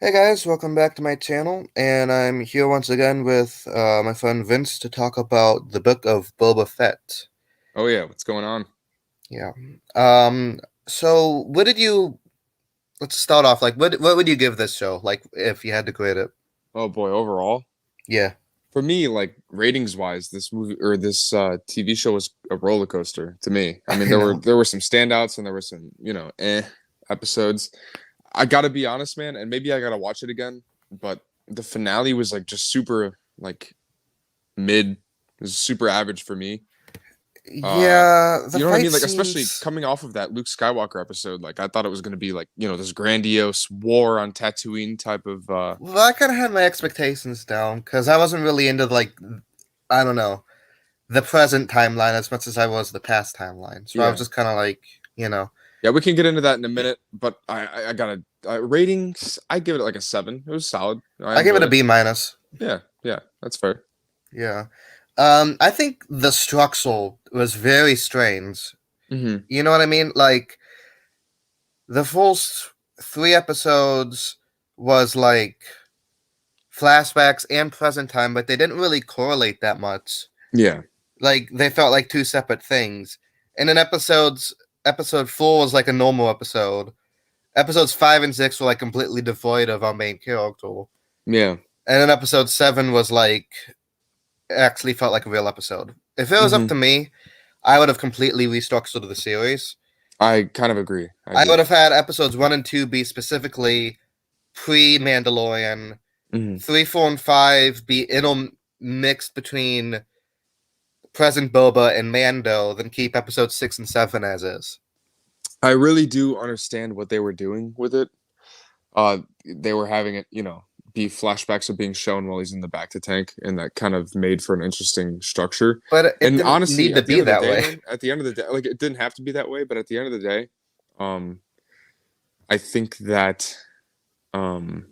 Hey guys, welcome back to my channel, and I'm here once again with my friend Vince to talk about the book of Boba Fett. Oh yeah, what's going on? Yeah. Um, so what did you let's start off like what would you give this show, like if you had to grade it? Oh boy, overall, Yeah. for me, like ratings wise, this movie or this TV show was a roller coaster to me. I mean, I there were know. there were some standouts and there were some episodes. I gotta be honest, man, and maybe I gotta watch it again. But the finale was like just super like mid. It was super average for me. Uh, Yeah, the you know what I fight mean? Like, especially scenes. coming off of that Luke Skywalker episode, like I thought it was gonna be like this grandiose war on Tatooine type of. Well, I kind of had my expectations down because I wasn't really into like I don't know, the present timeline as much as I was the past timeline. So I was Yeah. just kind of like, you know, Yeah, we can get into that in a minute, but I gotta ratings. I give it like a 7. It was solid. I I give it enjoyed a it. B minus. Yeah, yeah, that's fair. Yeah. I think the structural was very strange. Hmm. You know what I mean? Like the first three episodes was like flashbacks and present time, but they didn't really correlate that much. Yeah. Like they felt like two separate things. And then episode four was like a normal episode. Episodes five and six were like completely devoid of our main character. Yeah. And then episode seven was like actually felt like a real episode. If it was up to Hmm. me, I would have completely restructured the series. I kind of agree. I I would do. have had episodes one and two be specifically pre Mandalorian, Hmm. three, four, and five be intermixed between present Boba and Mando, then keep episodes six and seven as is. I really do understand what they were doing with it. They were having it, be flashbacks of being shown while he's in the back to tank, and that kind of made for an interesting structure. But it And didn't honestly, need to at the be end of the that day, way. man, at the end of the day, like it didn't have to be that way, but at the end of the day, um, I think that um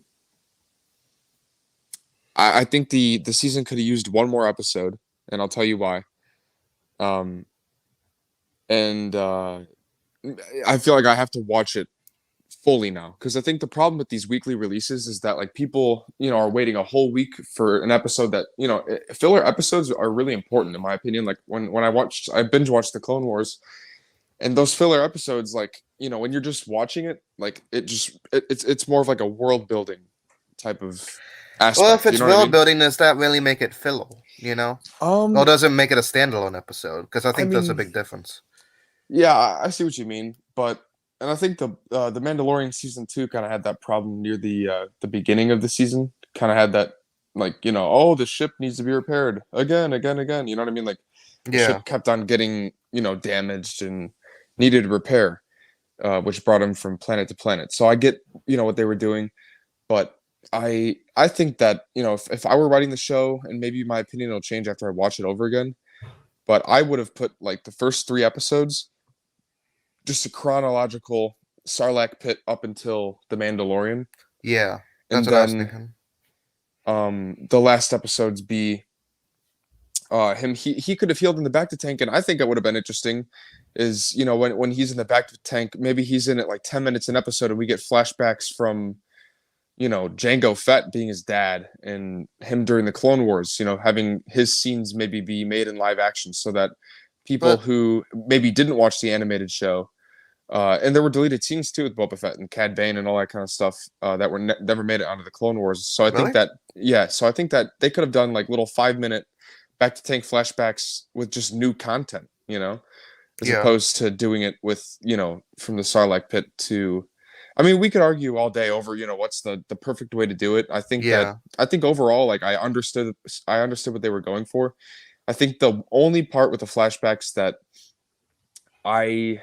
I think the season could have used one more episode, and I'll tell you why. Um, and I feel like I have to watch it fully now because I think the problem with these weekly releases is that like people, are waiting a whole week for an episode that filler episodes are really important in my opinion. Like when I binge watched the Clone Wars, and those filler episodes, like when you're just watching it, like it's more of like a world building type of Well, if aspect. You it's know what I world mean? building, does that really make it filler? You know, or Um, does it make it a standalone episode? Because I I think there's a mean, big difference. yeah, I see what you mean, but and I think the Mandalorian season 2 kind of had that problem near the beginning of the season. Kind of had that like oh, the ship needs to be repaired again, again, again. You know what I mean? Like the Yeah. ship kept on getting damaged and needed repair, which brought him from planet to planet. So I get what they were doing, but I think that if I were writing the show, and maybe my opinion will change after I watch it over again, but I would have put like the first 3 episodes just a chronological Sarlacc pit up until the Mandalorian, Yeah. That's and what I was then thinking. the last episodes be him. He could have healed in the back to tank, and I think it would have been interesting. Is when he's in the back to tank, maybe he's in it like 10 minutes an episode, and we get flashbacks from Jango Fett being his dad and him during the Clone Wars. Having his scenes maybe be made in live action so that people But who maybe didn't watch the animated show. And there were deleted scenes too with Boba Fett and Cad Bane and all that kind of stuff that were never made it onto the Clone Wars. So I think really? that they could have done like little 5 minute back to tank flashbacks with just new content, as Yeah. opposed to doing it with from the Sarlacc pit to. I mean, we could argue all day over what's the perfect way to do it. Yeah. I think overall, like I understood what they were going for. I think the only part with the flashbacks that I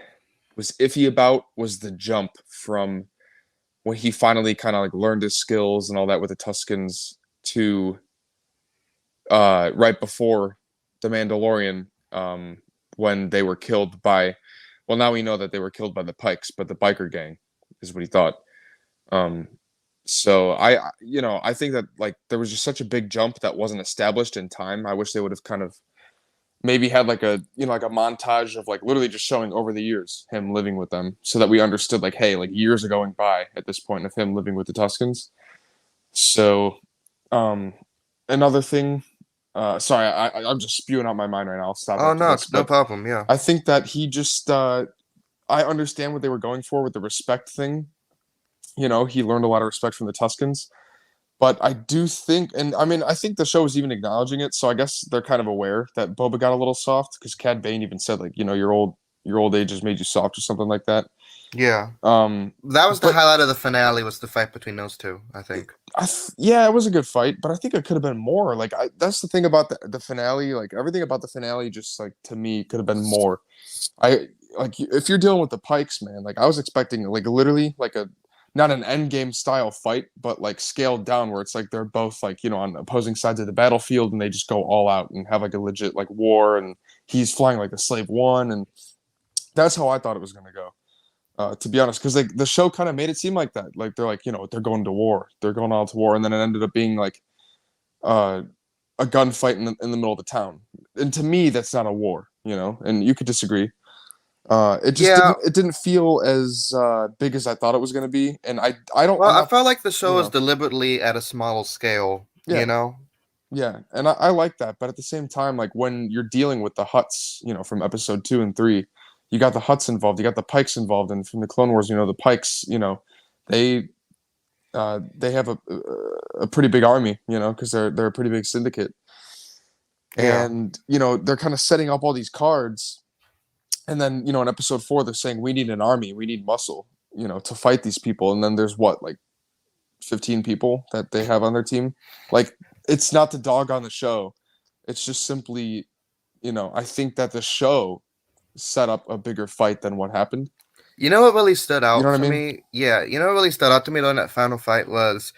was iffy about was the jump from when he finally kind of like learned his skills and all that with the Tuscans to right before the Mandalorian, when they were killed by, well, now we know that they were killed by the Pikes, but the biker gang is what he thought. Um, so I think that like there was just such a big jump that wasn't established in time. I wish they would have kind of maybe had like a like a montage of like literally just showing over the years him living with them so that we understood like, hey, like years are going by at this point of him living with the Tuscans. So, um, another thing. Sorry, I'm just spewing out my mind right now. I'll stop Oh after no, this. it's no But problem. Yeah. I think that he just. I understand what they were going for with the respect thing. He learned a lot of respect from the Tuscans. But I do think, and I mean, I think the show is even acknowledging it. So I guess they're kind of aware that Boba got a little soft because Cad Bane even said like, your old age has made you soft or something like that. Yeah. Um, That was the but highlight of the finale was the fight between those two, I think. yeah, it was a good fight, but I think it could have been more. Like, that's the thing about the finale. Like everything about the finale, just like to me, could have been more. I like if you're dealing with the Pikes, man. Like I was expecting like literally like a not an end game style fight, but like scaled down where it's like they're both like on opposing sides of the battlefield and they just go all out and have like a legit like war and he's flying like the Slave One and that's how I thought it was gonna go. To be honest, because like the show kind of made it seem like that. Like they're like they're going to war, they're going all to war, and then it ended up being like uh, a gunfight in the middle of the town. And to me, that's not a war, And you could disagree. It just Yeah. didn't feel as big as I thought it was going to be, and I don't Well, I'm I not felt like the show you was know deliberately at a smaller scale, you yeah know? yeah, and I like that, but at the same time, like when you're dealing with the Hutts, from episode 2 and 3, you got the Hutts involved, you got the Pikes involved, and from the Clone Wars, the Pikes, they they have a pretty big army, because they're a pretty big syndicate, Yeah. and they're kind of setting up all these cards, and then in episode 4 they're saying we need an army, we need muscle, to fight these people, and then there's what like 15 people that they have on their team. Like it's not the dog on the show. It's just simply, I think that the show set up a bigger fight than what happened. You know what really stood You know out what I for mean? me? Yeah, you know what really stood out to me during that final fight was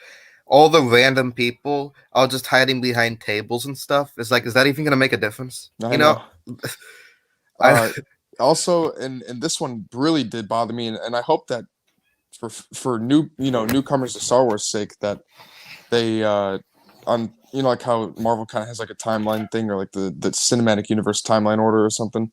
all the random people all just hiding behind tables and stuff. It's like, is that even gonna make a difference? I know. I Uh, Also, and this one really did bother me, and I hope that for newcomers to Star Wars' sake that they on like how Marvel kind of has like a timeline thing or like the cinematic universe timeline order or something.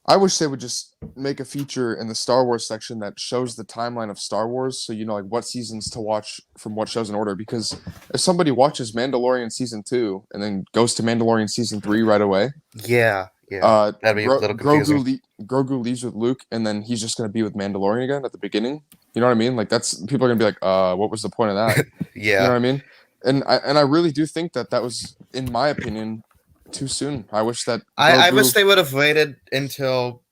I wish they would just make a feature in the Star Wars section that shows the timeline of Star Wars, so like what seasons to watch from what shows in order. Because if somebody watches Mandalorian season 2 and then goes to Mandalorian season 3 right away, yeah, yeah. That'd be a little confusing. Grogu leaves with Luke, and then he's just gonna be with Mandalorian again at the beginning. You know what I mean? Like that's people are gonna be like, what was the point of that? You know Yeah. what I mean? And I really do think that was, in my opinion, too soon. I wish that I wish Grogu. they would have waited until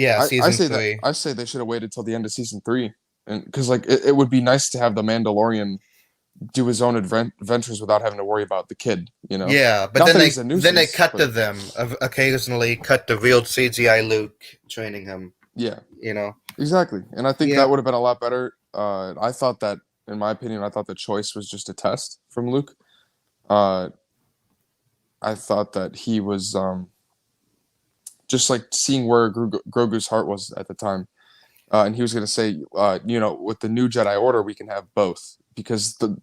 I season say that three. I say they should have waited till the end of season 3, and because like it would be nice to have the Mandalorian do his own adventures without having to worry about the kid. Yeah, but Not then that they he's a then they nuisance, cut to but them occasionally cut the real CGI Luke training him. yeah, You know. exactly. And I think Yeah. that would have been a lot better. I thought that, in my opinion, I thought the choice was just a test from Luke. Uh, I thought that he was just like seeing where Grogu's heart was at the time. And he was going to say, with the new Jedi Order, we can have both because the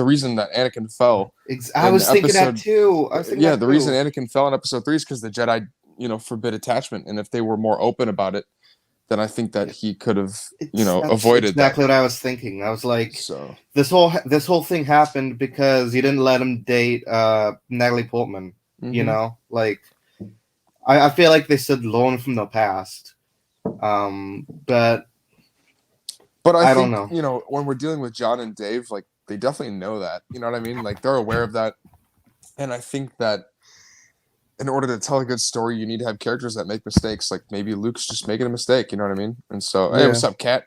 reason that Anakin fell I in was thinking that episode, too. I was thinking yeah, that the reason too. Anakin fell in episode 3 is because the Jedi, forbid attachment, and if they were more open about it, then I think that he could have, That's avoided that. exactly what I was thinking. I was like, So this whole thing happened because you didn't let him date Natalie Portman. You hmm know, like I feel like they should learn from the past. But but I I don't think, know. when we're dealing with John and Dave, like they definitely know that, you know what I mean? Like they're aware of that. And I think that in order to tell a good story, you need to have characters that make mistakes. Like maybe Luke's just making a mistake, you know what I mean? And so, hey, Yeah. what's up, Cat?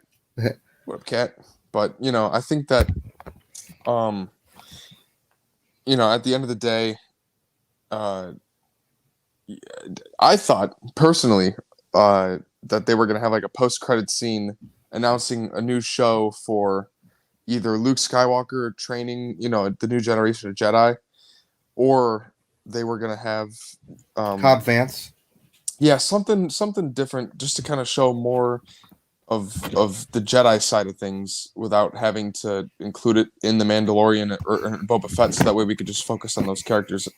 What up, Cat? But I think that, um, at the end of the day, uh, I thought personally that they were gonna have like a post-credit scene announcing a new show for either Luke Skywalker training, the new generation of Jedi, or they were gonna have um, Cobb Vance. yeah, something different just to kind of show more of the Jedi side of things without having to include it in the Mandalorian or Boba Fett, so that way we could just focus on those characters.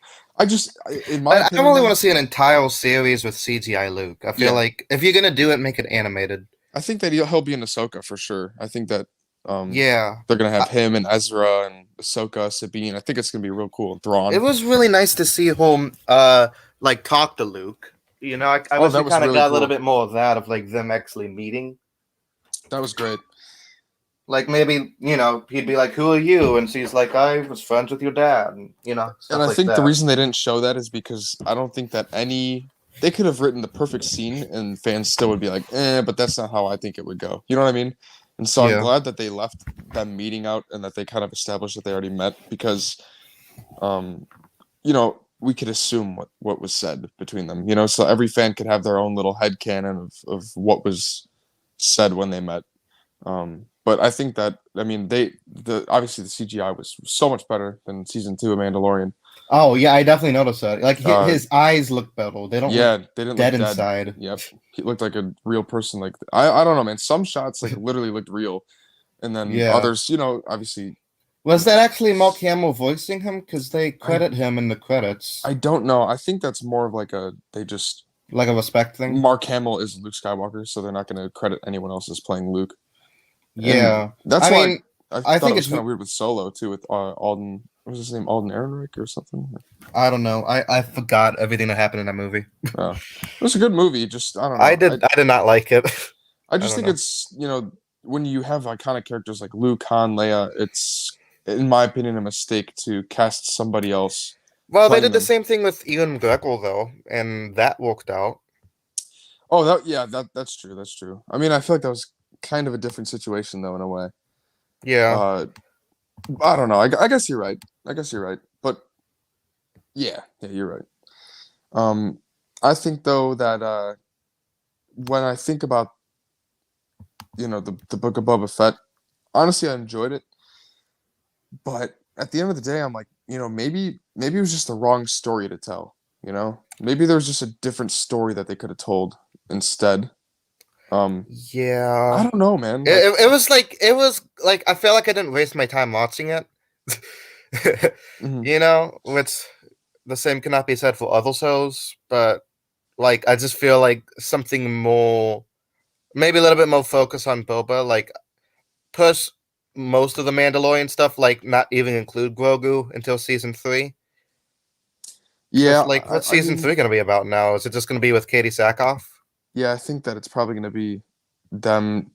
In my I don't opinion, really want though, to see an entire series with CGI Luke. I feel yeah, like if you're gonna do it, make it animated. I think that he'll be in Ahsoka for sure. I think that Yeah. They're gonna have I, him and Ezra and Ahsoka, Sabine. I think it's gonna be real cool. And it Thrawn. was really nice to see him like talk to Luke. You know, I Oh, wish we that was kind of really got a little cool. bit more of that of like them actually meeting. That was great. Like maybe, he'd be like, "Who are you?" And she's like, "I was friends with your dad," and And stuff I like think the that. reason they didn't show that is because I don't think that they could have written the perfect scene and fans still would be like, but that's not how I think it would go. You know what I mean? And so I'm Yeah. glad that they left them meeting out and that they kind of established that they already met because, um, we could assume what was said between them. So every fan could have their own little headcanon of what was said when they met. But I think that I mean obviously the CGI was so much better than season 2 of Mandalorian. Oh yeah, I definitely noticed that. Like Uh, his eyes look better. They don't look yeah, they didn't dead look dead. inside. Yep, he looked like a real person. Like I don't know, man. Some shots like literally looked real, and then Yeah. others, obviously, Was that actually Mark Hamill voicing him? Because they I credit him in the credits, I don't know. I think that's more of like they just like a respect thing. Mark Hamill is Luke Skywalker, so they're not going to credit anyone else as playing Luke, and Yeah. that's I why mean, I I thought it think was it's. kind of weird with Solo too, with Alden. What was his name? Alden Ehrenreich or something? I don't know. I forgot everything that happened in that movie. It was a good movie. Just I don't know. I did not like it. I I just don't think know. it's when you have iconic characters like Luke, Han, Leia, it's in my opinion a mistake to cast somebody else Well, they playing did the them. same thing with Ian McGregor though, and that worked out. Oh, that's true. That's true. I mean, I feel like that was kind of a different situation though in a way. Yeah. Uh, I don't know. I guess you're right. I guess you're right. But yeah, you're right. Um, I think though that when I think about the Book of Boba Fett, honestly, I enjoyed it. But at the end of the day, I'm like, maybe it was just the wrong story to tell. Maybe there was just a different story that they could have told instead. Um, I Yeah. don't know, man. It was like I felt like I didn't waste my time watching it. Mhm. Which the same cannot be said for other shows, but like I just feel like something more, maybe a little bit more focus on Boba, like push most of the Mandalorian stuff, like not even include Grogu until season 3. Yeah, Cause like what's I season mean, 3 gonna be about now? Is it just gonna be with Katie Sackhoff? yeah, I think that it's probably going to be them.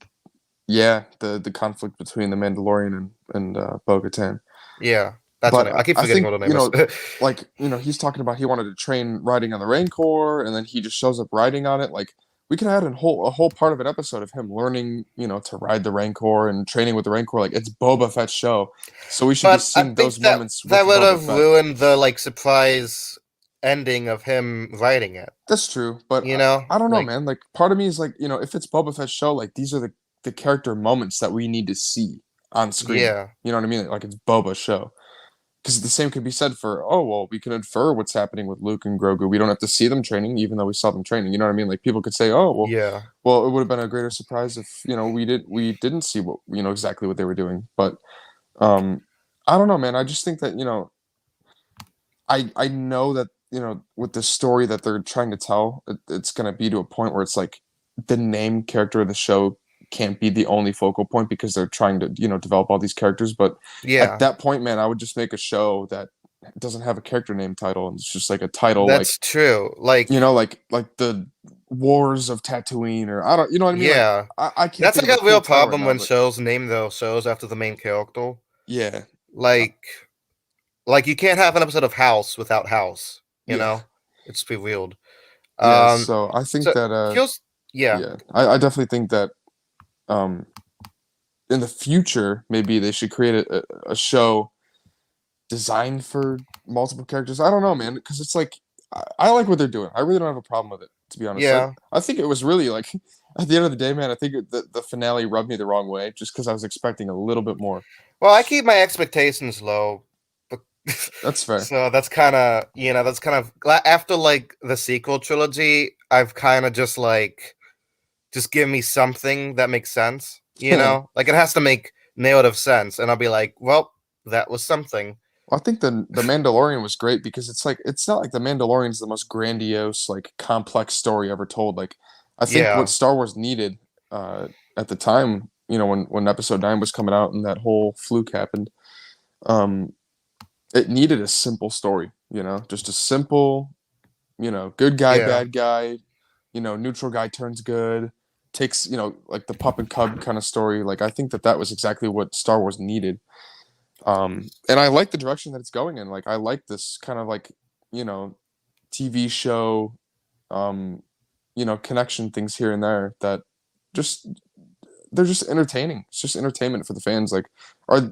Yeah, the conflict between the Mandalorian and Bo-Katan. Yeah, that's But what I keep I forgetting think what her name is. like he's talking about he wanted to train riding on the Rancor, and then he just shows up riding on it. Like we could have had a whole part of an episode of him learning, to ride the Rancor and training with the Rancor. Like it's Boba Fett's show, so we should be But I seeing think those moments that with would Boba have Fett. ruined the like surprise ending of him writing it. That's true, but You know, I don't know, like man. Like part of me is like, if it's Boba Fett's show, like these are the character moments that we need to see on screen. yeah, You know what I mean? Like it's Boba's show. Because the same could be said for, oh well, we can infer what's happening with Luke and Grogu. We don't have to see them training, even though we saw them training. You know what I mean? Like people could say, oh yeah. well, it would have been a greater surprise if we didn't see what exactly what they were doing. But um, I don't know, man. I just think that I know that with the story that they're trying to tell, it's gonna be to a point where it's like the name character of the show can't be the only focal point because they're trying to develop all these characters. But at Yeah, that point, man, I would just make a show that doesn't have a character name title and it's just like a title like that's true. Like, like the Wars of Tatooine or I don't you know what I mean? Like yeah, I can't that's think of like a a cool real title right problem now, when but shows name their shows after the main character. yeah, uh, Like, you can't have an episode of House without House. You yeah, know, it's pretty weird. yeah. Um, So I think so that here's yeah, yeah, I definitely think that um in the future, maybe they should create a show designed for multiple characters. I don't know, man, because it's like I like what they're doing. I really don't have a problem with it, to be honest. I yeah. I think it was really like at the end of the day, man. I think the finale rubbed me the wrong way, just because I was expecting a little bit more. Well, I keep my expectations low, but That's fair. so that's kind of after like the sequel trilogy. I've kind of just like just give me something that makes sense. Like it has to make narrative sense, and I'll be like, well, that was something. I think the Mandalorian was great because it's like it's not like the Mandalorian's the most grandiose, like complex story ever told. Like I think what Yeah, Star Wars needed uh, at the time when episode 9 was coming out and that whole fluke happened. Um, it needed a simple story, just a simple, good guy, Yeah. bad guy, neutral guy turns good, takes, like the pup and cub kind of story. Like I think that was exactly what Star Wars needed. And I like the direction that it's going in. Like I like this kind of like, you know, TV show, um, connection things here and there that just they're just entertaining. It's just entertainment for the fans. Like,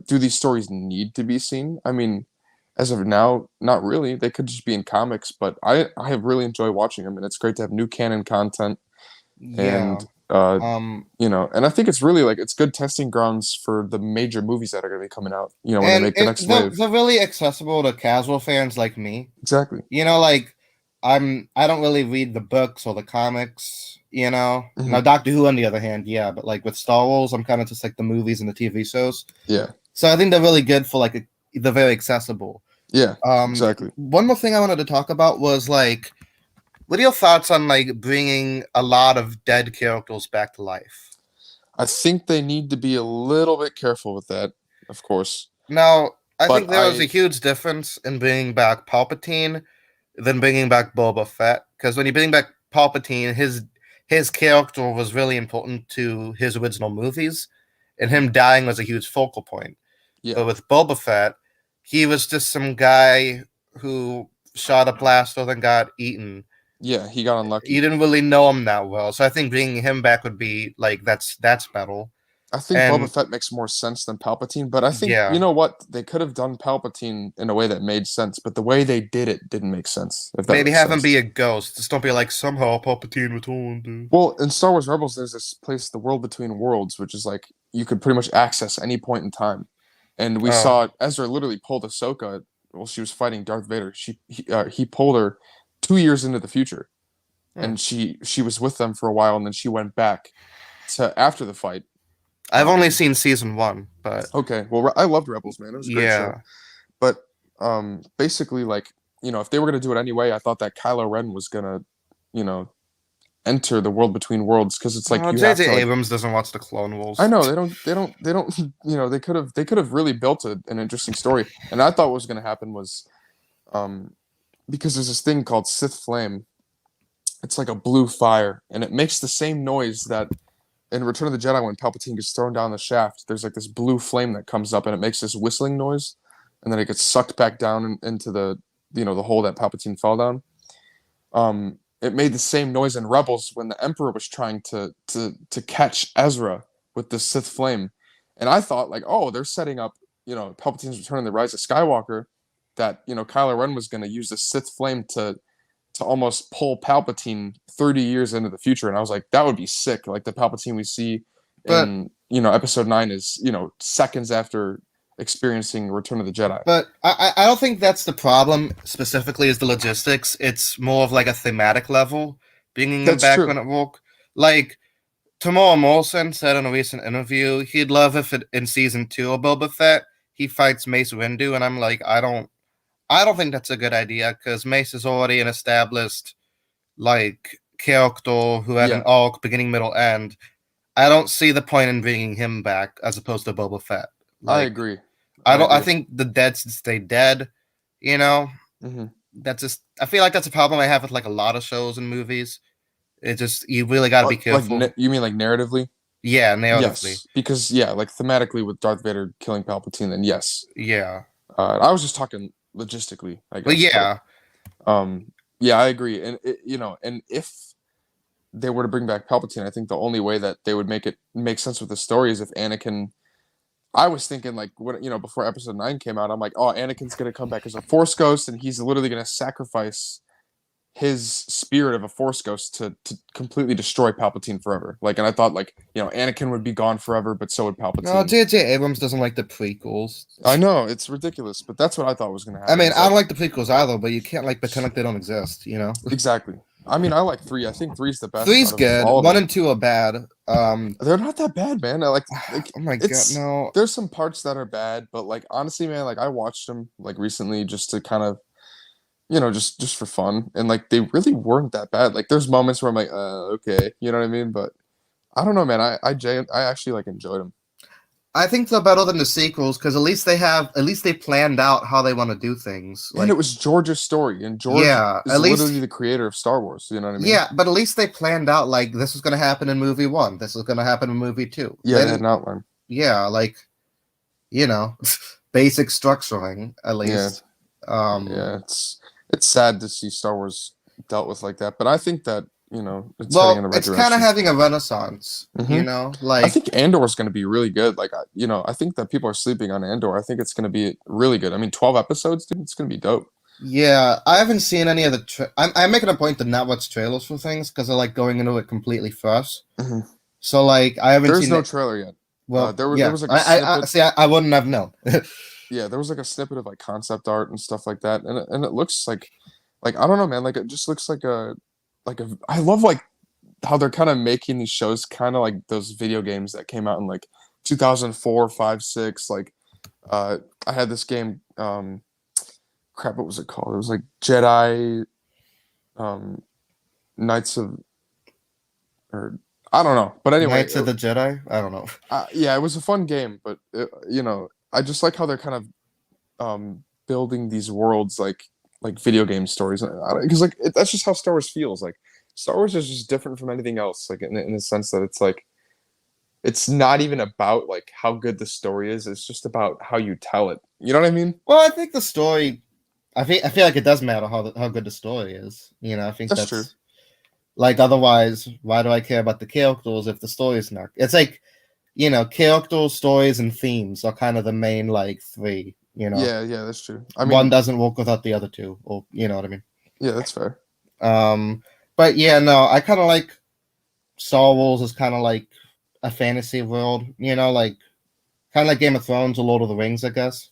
do these stories need to be seen? I mean, as of now, not really. They could just be in comics, but I have really enjoyed watching them, and it's great to have new canon content. Yeah. And Um, and I think it's really like it's good testing grounds for the major movies that are going to be coming out. When they and make the next wave. they're really accessible to casual fans like me. Exactly. Like I don't really read the books or the comics. Now Hmm. Doctor Who on the other hand, yeah, but like with Star Wars, I'm kind of just like the movies and the TV shows. Yeah. So I think they're really good for they're very accessible. Yeah. Exactly. One more thing I wanted to talk about was like, what are your thoughts on like bringing a lot of dead characters back to life? I think they need to be a little bit careful with that, of course. Now, I But think there is a huge difference in bringing back Palpatine than bringing back Boba Fett. Because when you bring back Palpatine, his character was really important to his original movies, and him dying was a huge focal point. yeah, But with Boba Fett, he was just some guy who shot a blaster then got eaten. yeah, he got You unlucky. didn't really know him that well, so I think bringing him back would be like that's metal. I think Boba And Fett makes more sense than Palpatine, but I think you yeah, know what? They could have done Palpatine in a way that made sense, but the way they did it didn't make sense, if that maybe makes have him sense. be a ghost. Just don't be like somehow Palpatine returned. Well, in Star Wars Rebels, there's this place, the World Between Worlds, which is like you could pretty much access any point in time. And we Oh, saw Ezra literally pulled Ahsoka while she was fighting Darth Vader. He pulled her 2 years into the future, hmm. and she was with them for a while, and then she went back to after the fight. I've only Um, seen season one, but okay, well, I loved Rebels, man. It was a great show. yeah. But basically, like if they were gonna do it anyway, I thought that Kylo Ren was gonna, you know, enter the world between worlds because it's like Well, you have J.J. to like. Abrams doesn't watch the Clone I Wars. know they don't. They could have really built an interesting story, and I thought what was gonna happen was, um, because there's this thing called Sith Flame. It's like a blue fire, and it makes the same noise that in Return of the Jedi when Palpatine gets thrown down the shaft. There's like this blue flame that comes up, and it makes this whistling noise, and then it gets sucked back down into the hole that Palpatine fell down. It made the same noise in Rebels when the Emperor was trying to catch Ezra with the Sith flame, and I thought like, oh, they're setting up Palpatine's Return and the Rise of Skywalker, that Kylo Ren was going to use the Sith flame to almost pull Palpatine 30 years into the future, and I was like, that would be sick. Like the Palpatine we see But in Episode 9 is seconds after experiencing Return of the Jedi. I don't think that's the problem specifically is the logistics. It's more of like a thematic level, bringing him That's back true. when it woke. Like Tamora Morrison said in a recent interview, he'd love if in season 2 of Boba Fett he fights Mace Windu, and I'm like, I don't think that's a good idea because Mace is already an established like character who had an Yeah, arc beginning, middle, end. I don't see the point in bringing him back as opposed to Boba Fett. I Like agree. I I don't. I agree. think the dead should stay dead. You know, Hmm. that's just. I feel like that's a problem I have with like a lot of shows and movies. It just you really got to be careful. You mean like narratively? Yeah, narratively. Yes, because yeah, like thematically with Darth Vader killing Palpatine, then yes. Yeah, I was just talking logistically, I but guess, but yeah, yeah, I agree. And and if they were to bring back Palpatine, I think the only way that they would make it make sense with the story is if Anakin. I was thinking like when before Episode 9 came out, I'm like, oh, Anakin's gonna come back as a Force ghost, and he's literally gonna sacrifice his spirit of a Force ghost to completely destroy Palpatine forever. Like, and I thought like Anakin would be gone forever, but so would no, Palpatine. J.J. Abrams doesn't like the prequels. I know it's ridiculous, but that's what I thought was gonna I happen. mean, Is I don't like like the prequels either, but you can't like pretend like they don't exist. exactly. I mean, I like 3. I think 3 is the best Three's out of good. all of One them. and two are bad. They're not that bad, man. I like Oh my god, it's no. there's some parts that are bad, but like honestly, man, like I watched them like recently just to kind of just for fun, and like they really weren't that bad. Like there's moments where I'm like, okay, you know what I mean? But I don't know, man. I actually like enjoyed them. I think they're better than the sequels because at least they planned out how they want to do things. And it Like, was George's story, and George yeah, is at literally least the creator of Star Wars. You know what I mean? yeah, but at least they planned out like this was going to happen in movie one, this was going to happen in movie two. Yeah, They they had didn't, an outline. yeah, like you know, basic structuring at Yeah, least. Um, yeah. It's sad to see Star Wars dealt with like that, but I think that it's heading in well, the right it's kind of direction. having a renaissance, Hmm. I like think Andor is going to be really good. Like, I think that people are sleeping on Andor. I think it's going to be really good. I mean, 12 episodes, dude. It's going to be dope. yeah, I haven't seen any of the. I'm making a point to not watch trailers for things because I like going into it completely fresh. Hmm. So like, I haven't There is seen no it. trailer yet. Well, There yeah, was like a I snippet. see. I wouldn't have known. Yeah, there was like a snippet of like concept art and stuff like that, and it looks like I don't know, man. Like it just looks like a. I love like how they're kind of making these shows kind of like those video games that came out in like 2004, 5, 6. Like uh, I had this game. Crap, what was it called? It was like Jedi um, Knights of or I don't know, but anyway, Knights of the Jedi. I don't know. yeah, it was a fun game, but I just like how they're kind of building these worlds like video game stories because that's just how Star Wars feels. Like Star Wars is just different from anything else. Like in the sense that it's like it's not even about like how good the story is. It's just about how you tell it. You know what I mean? Well, I think the story. I feel like it does matter how good the story is. I think That's true. that's like otherwise, why do I care about the characters if the story's not? It's like characters, stories, and themes are kind of the main like three. Yeah, yeah, that's true. I One mean, doesn't work without the other two, or you know what I mean. yeah, that's fair. But yeah, no, I kind of like Star Wars is kind of like a fantasy world, like kind of like Game of Thrones or Lord of the Rings, I guess.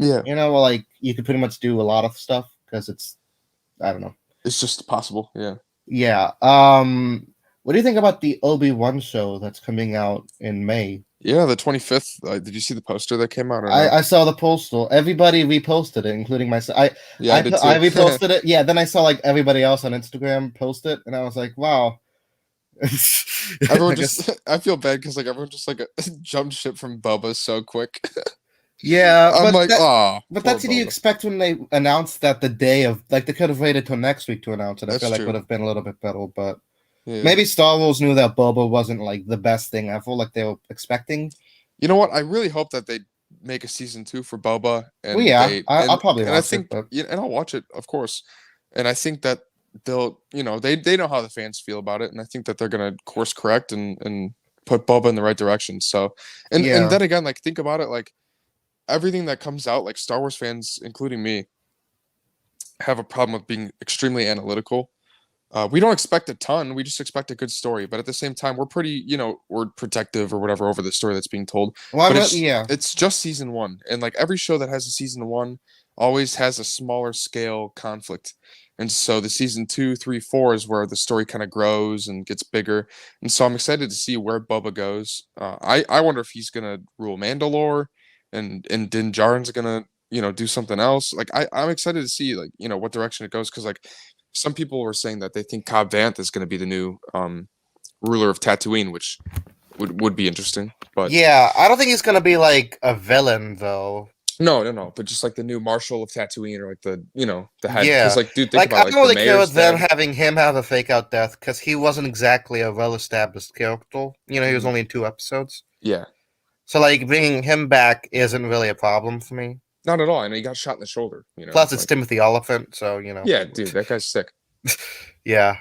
Yeah, Well, like you could pretty much do a lot of stuff because it's I don't know. it's just possible. Yeah. Yeah. What do you think about the Obi-Wan show that's coming out in May? Yeah, the 25th. Did you see the poster that came out or no? I saw the postal. Everybody reposted it, including myself. Yeah, I did too. I reposted it. Yeah. Then I saw like everybody else on Instagram post it, and I was like, wow. Everyone I guess. just, I feel bad because like everyone just like jumped ship from Boba so quick. Yeah, I'm like, oh, but poor that's what you Boba. expect when they announced that the day of like they could have waited till next week to announce it. I feel That's like would true. have been a little bit better, but Yeah. maybe Star Wars knew that Boba wasn't like the best thing ever, like they were expecting. You know what? I really hope that they make a season 2 for Boba, Well, and yeah, they I'll probably and I watch it, think but yeah, and I'll watch it, of course. And I think that they'll, they know how the fans feel about it, and I think that they're gonna course correct and put Boba in the right direction. So, and yeah. then again, like think about it, like everything that comes out, like Star Wars fans, including me, have a problem with being extremely analytical. We don't expect a ton. We just expect a good story. But at the same time, we're pretty, we're protective or whatever over the story that's being told. Well, But yeah, it's just season one, and like every show that has a season one always has a smaller scale conflict. And so the season 2, 3, 4 is where the story kind of grows and gets bigger. And so I'm excited to see where Bubba goes. I wonder if he's gonna rule Mandalore, and Din Djarin's gonna do something else. Like I'm excited to see like what direction it goes because like some people were saying that they think Cobb Vanth is going to be the new ruler of Tatooine, which would be interesting. But yeah. I don't think he's gonna be like a villain though. no, no, no. But just like the new Marshal of Tatooine, or like the head. Because Yeah, like, dude, think like about I it, like don't the really care mayor's with them dead. having him have a fake out death because he wasn't exactly a well-established character. He was Mhm. only in 2 episodes. Yeah, So like bringing him back isn't really a problem for me. not at all. I know he got shot in the shoulder. Plus, it's Like Timothy Oliphant, so yeah, dude, that guy's sick. yeah.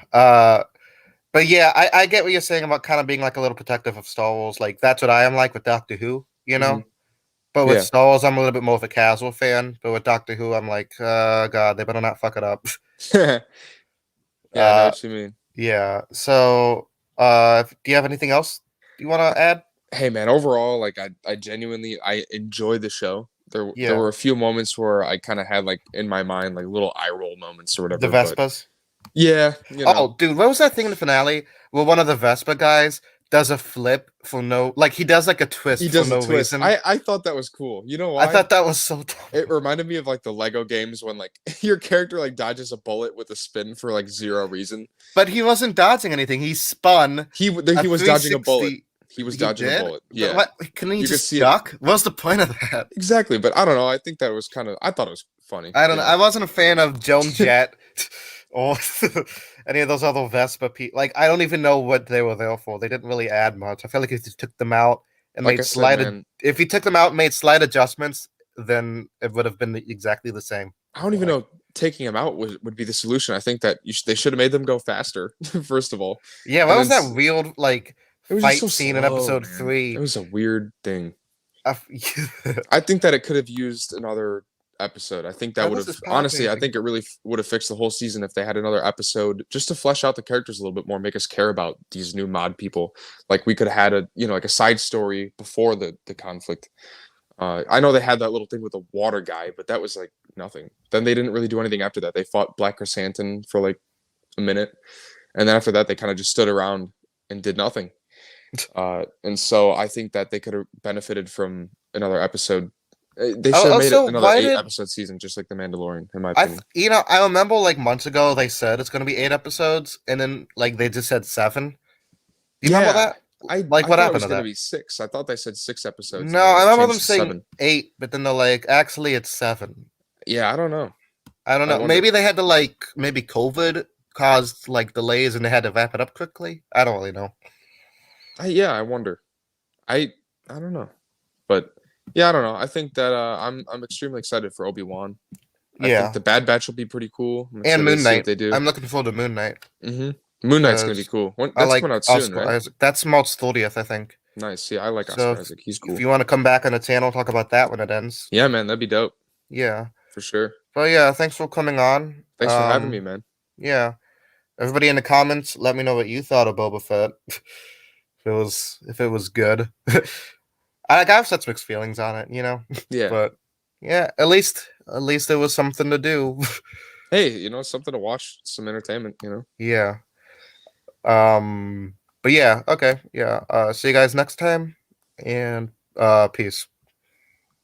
But yeah, I get what you're saying about kind of being like a little protective of Star Wars. Like that's what I am like with Doctor Who, you Hmm. know. But with Yeah, Star Wars, I'm a little bit more of a casual fan. But with Doctor Who, I'm like, God, they better not fuck it up. yeah, I know Uh, what you mean. yeah. So, do you have anything else you want to add? Hey man, overall, like I genuinely I enjoyed the show. There Yeah, were a few moments where I kind of had like in my mind like little eye roll moments or the whatever, but Vespas. yeah, Oh, dude, what was that thing in the finale where one of the Vespa guys does a flip for no, like he does like a He twist for does a no twist. reason. I thought that was cool. You know I why? thought that was so It dumb. reminded me of like the Lego games when like your character like dodges a bullet with a spin for like zero reason. But he wasn't dodging anything. He spun a He was dodging a bullet. 360. He was He dodging a did? bullet. Yeah, What? Couldn't he you could just see it duck? What's the point of that? exactly. But I don't know. I think that was kind of. I thought it was funny. I don't You know. I know. wasn't a fan of Joan Jett or any of those other Vespa people. Like, I don't even know what they were there for. They didn't really add much. I feel like if you took them out and Like made I said, slight, man, if you took them out and made slight adjustments, then it would have been exactly the same. I don't even Like, know taking him out would be the solution. I think that they should have made them go faster, first of all. yeah, And what then was that weird like it was just so fight scene in slow, episode man. It three? was a weird thing. I, I think that it could have used another episode. I think that would this have is honestly, I palpitating. think it really would have fixed the whole season if they had another episode just to flesh out the characters a little bit more, make us care about these new mod people. Like we could have had a, like a side story before the conflict. I know they had that little thing with the water guy, but that was like nothing. Then they didn't really do anything after that. They fought Black Chrysanthemum for like a minute, and then after that, they kind of just stood around and did nothing. And so I think that they could have benefited from another episode. They should have made it Also, another why eight did episode season, just like The Mandalorian, in my I? opinion. I remember like months ago they said it's gonna be 8 episodes, and then like they just said 7. Do you remember Yeah, that? Like, I what thought it happened was to going to that? be six. I thought they said 6 episodes, No, and then I it remember them changed to saying seven. 8, but then they're like, actually, it's 7. Yeah, I don't know. I don't I know. wonder. Maybe they had to like maybe COVID caused like delays and they had to wrap it up quickly. I don't really know. Yeah, I wonder. I I don't know, but yeah, I don't know. I think that I'm extremely excited for Obi-Wan. I think Yeah, the Bad Batch will be pretty cool. I'm and excited to Moon see what Knight. they do. I'm looking forward to Moon Knight Moon Knight's gonna be because cool. I That's like coming out soon, Oscar right? Isaac. That's March 30th, I think. Nice. Yeah, I like So Oscar Isaac. He's if cool. you want to come back on the channel, talk about that when it ends. Yeah, man, that'd be dope Yeah. for sure. But yeah, thanks for coming on. Thanks for having me, man. Yeah. Everybody in the comments, let me know what you thought of Boba Fett. If it was good. I have such mixed feelings on it, Yeah. But yeah, at least there was something to do. Hey, something to watch, some entertainment. Yeah. But yeah, okay. Yeah. See you guys next time and peace.